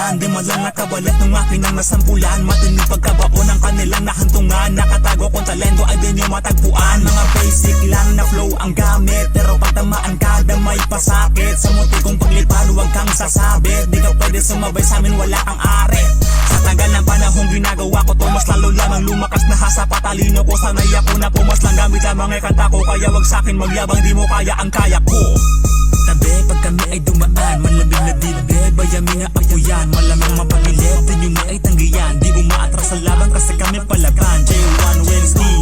dahilan, di man lang nakabalat ng akin ang nasampulan. Matinig pagkabaon ng kanilang nahantungan, nakatago kong talento ay di nyo matagpuan. Mga basic lang na flow ang gamit, pero pag tamaan ka damay pasakit. Sa munti kong paglipad huwag kang sasabit, di ka pwede sumabay sa amin wala kang arit. Sa tagal ng panahong ginagawa ko to, mas lalo lamang lumakas na hasa patalino ko. Sanay ako na pumas lang gamit lamang ay kanta ko, kaya wag sa'kin magyabang di mo kaya ang kaya ko. Tabi pag kami ay dumaan, malamig na dibdib, bayami na apo yan. Malamang mapagilip, din yun ay tanggiyan. Di umaatras sa laban kasi kami palaban. J1 Wednesday,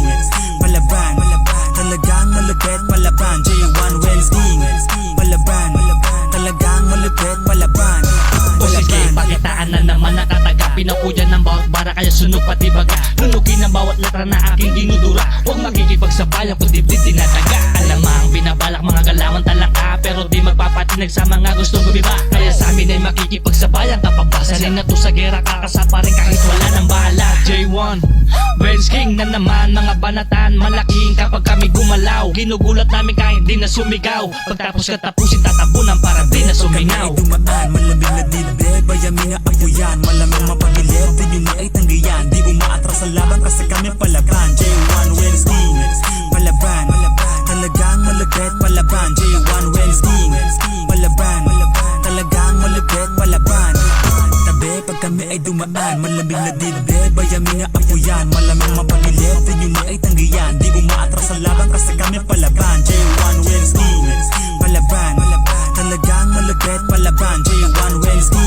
palaban, talagang malupit palaban. J1 Wednesday, palaban, talagang malupit palaban. O sige, pakitaan na naman nakataga. Pinakuya ng bawat bara kaya sunog pati baga. Nunugin ang bawat letra na aking dinudura. Huwag makikipagsabayan kung dibdib dinataga. Alamang binabalak mga galawan talangka, pero di magpapatinag sa mga gustong gumiba. Kaya sa amin ay makikipagsabayan kapag basaling na to sa gera. Kakasapa rin kahit wala ng bala. J1 Benz King na naman, mga banatan malaking kapag kami gumalaw. Ginugulat namin kahit di na sumigaw. Pagtapos katapusin tatabunan para di na sumingaw. Dumaan, malamig na dibdib, bayami na apo yan. Malamang mapagilip, din yun ay tanggiyan. Di umaatras sa laban kasi kami palaban. J1 Wednesday, palaban, talagang malupit palaban. J1 Wednesday, palaban, talagang malupit palaban. Tabi pag kami ay dumaan, malamig na dibdib, bayami na apo yan. Malamang mapagilip, din yun ay tanggiyan. Di umaatras sa laban kasi kami palaban. J1 Wednesday, palaban, talagang malupit palaban. J1 Wednesday,